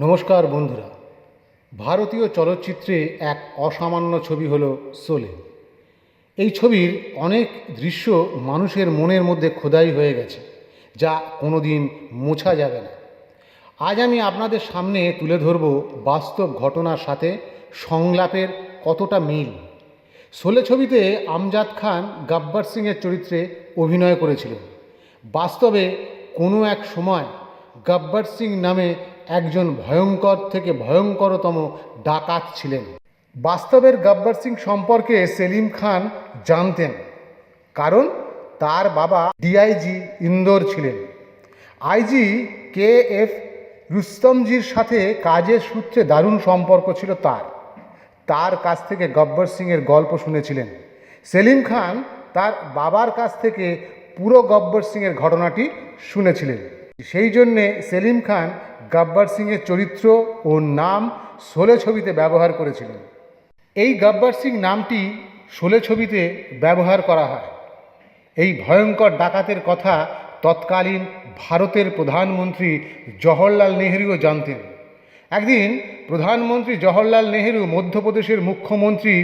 নমস্কার বন্ধুরা, ভারতীয় চলচ্চিত্রে এক অসামান্য ছবি হলো শোলে। এই ছবির অনেক দৃশ্য মানুষের মনের মধ্যে খোদাই হয়ে গেছে, যা কোনো দিন মোছা যাবে না। আজ আমি আপনাদের সামনে তুলে ধরব বাস্তব ঘটনার সাথে সংলাপের কতটা মিল। শোলে ছবিতে আমজাদ খান গব্বর সিংয়ের চরিত্রে অভিনয় করেছিলেন। বাস্তবে কোনো এক সময় গব্বর সিং নামে একজন ভয়ঙ্কর থেকে ভয়ঙ্করতম ডাকাত ছিলেন। বাস্তবের গব্বর সিং সম্পর্কে সেলিম খান জানতেন, কারণ তার বাবা ডিআইজি ইন্দোর ছিলেন। আইজি KF রুস্তমজির সাথে কাজের সূত্রে দারুণ সম্পর্ক ছিল তার কাছ থেকে গব্বর সিংয়ের গল্প শুনেছিলেন। সেলিম খান তার বাবার কাছ থেকে পুরো গব্বর সিংয়ের ঘটনাটি শুনেছিলেন। সেই জন্যে সেলিম খান গব্বর সিংয়ের চরিত্র ও নাম শোলে ছবিতে ব্যবহার করেছিলেন। এই গব্বর সিং নামটি শোলে ছবিতে ব্যবহার করা হয়। এই ভয়ঙ্কর ডাকাতের কথা তৎকালীন ভারতের প্রধানমন্ত্রী জওহরলাল নেহরুও জানতেন। একদিন প্রধানমন্ত্রী জওহরলাল নেহরু মধ্যপ্রদেশের মুখ্যমন্ত্রী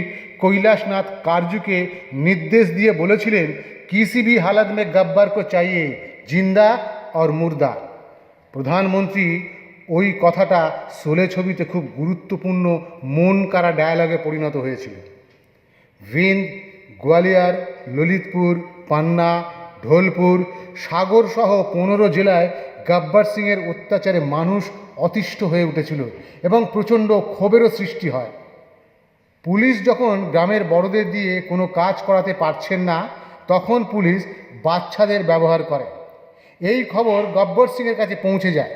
কৈলাসনাথ কারজুকে নির্দেশ দিয়ে বলেছিলেন, কিসি ভি হালত মে গব্বর কো চাইয়ে, জিন্দা और মুর্দা। প্রধানমন্ত্রী ওই কথাটা শোলে ছবিতে খুব গুরুত্বপূর্ণ মন কাড়া ডায়ালগে পরিণত হয়েছিল। ভিন্দ, গোয়ালিয়র, ললিতপুর, পান্না, ঢোলপুর, সাগর সহ 15 জেলায় গব্বর সিংয়ের অত্যাচারে মানুষ অতিষ্ঠ হয়ে উঠেছিল এবং প্রচণ্ড ক্ষোভেরও সৃষ্টি হয়। পুলিশ যখন গ্রামের বড়দের দিয়ে কোনো কাজ করাতে পারছেন না, তখন পুলিশ বাচ্চাদের ব্যবহার করে। এই খবর গব্বর সিংয়ের কাছে পৌঁছে যায়।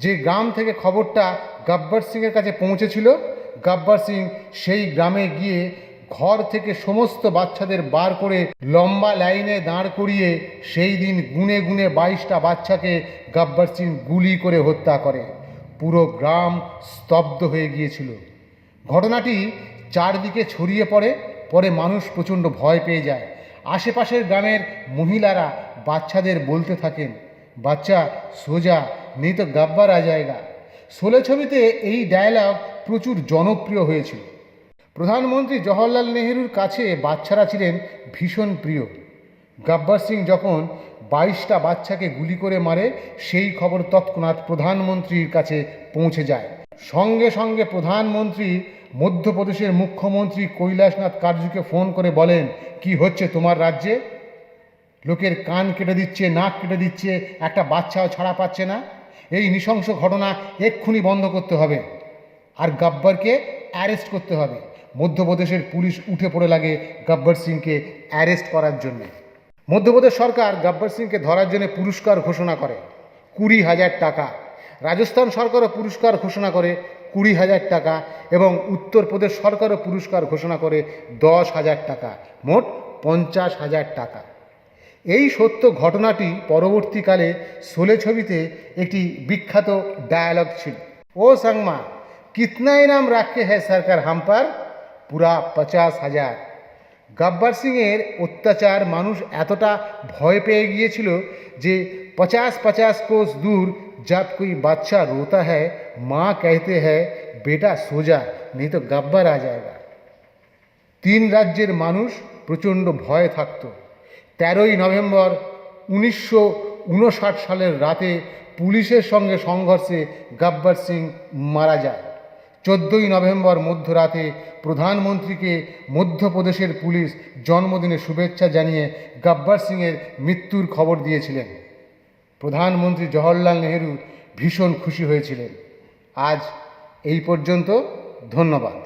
যে গ্রাম থেকে খবরটা গব্বর সিংয়ের কাছে পৌঁছেছিল, গব্বর সিং সেই গ্রামে গিয়ে ঘর থেকে সমস্ত বাচ্চাদের বার করে লম্বা লাইনে দাঁড় করিয়ে সেই দিন গুনে গুনে 22টা বাচ্চাকে গব্বর সিং গুলি করে হত্যা করে। পুরো গ্রাম স্তব্ধ হয়ে গিয়েছিল। ঘটনাটি চারদিকে ছড়িয়ে পরে মানুষ প্রচণ্ড ভয় পেয়ে যায়। আশেপাশের গ্রামের মহিলারা বাচ্চাদের বলতে থাকেন, বাচ্চা সোজা, নেই তো গব্বর আ জায়গা। শোলে ছবিতে এই ডায়লগ প্রচুর জনপ্রিয় হয়েছিল। প্রধানমন্ত্রী জওহরলাল নেহরুর কাছে বাচ্চারা ছিলেন ভীষণ প্রিয়। গব্বর সিং যখন 22টা বাচ্চাকে গুলি করে মারে, সেই খবর তৎক্ষণাৎ প্রধানমন্ত্রীর কাছে পৌঁছে যায়। সঙ্গে সঙ্গে প্রধানমন্ত্রী মধ্যপ্রদেশের মুখ্যমন্ত্রী কৈলাসনাথ কারজুকে ফোন করে বলেন, কি হচ্ছে তোমার রাজ্যে? লোকের কান কেটে দিচ্ছে, নাক কেটে দিচ্ছে, একটা বাচ্চাও ছাড়া পাচ্ছে না। এই নৃশংস ঘটনা এক্ষুনি বন্ধ করতে হবে আর গব্বরকে অ্যারেস্ট করতে হবে। মধ্যপ্রদেশের পুলিশ উঠে পড়ে লাগে গব্বর সিংকে অ্যারেস্ট করার জন্য। মধ্যপ্রদেশ সরকার গব্বর সিংকে ধরার জন্য পুরস্কার ঘোষণা করে 20,000 টাকা। রাজস্থান সরকারও পুরস্কার ঘোষণা করে 20,000 টাকা এবং উত্তরপ্রদেশ সরকারও পুরস্কার ঘোষণা করে 10,000 টাকা, মোট 50,000 টাকা। এই সত্য ঘটনাটি পরবর্তীকালে শোলে ছবিতে একটি বিখ্যাত ডায়ালগ ছিল, ও সংমা কিতনা ইনাম রাখে হ্যায় সরকার হাম পার? পুরা 50,000। গব্বর সিংয়ের অত্যাচার মানুষ এতটা ভয় পেয়ে গিয়েছিল যে 50-50 কোস দূর जब कोई बच्चा रोता है, माँ कहते हैं बेटा सो जा, नहीं तो गब्बर आ जाएगा। 3 রাজ্যের মানুষ প্রচণ্ড ভয়ে থাকত। 13ই নভেম্বর 1959 সালের রাতে পুলিশের সঙ্গে সংঘর্ষে গব্বর সিং মারা যায়। 14ই নভেম্বর মধ্যরাতে প্রধানমন্ত্রীকে মধ্যপ্রদেশের পুলিশ জন্মদিনে শুভেচ্ছা জানিয়ে গব্বর সিংয়ের মৃত্যুর খবর দিয়েছিলেন। প্রধানমন্ত্রী জওহরলাল নেহরু ভীষণ খুশি হয়েছিলেন। আজ এই পর্যন্ত, ধন্যবাদ।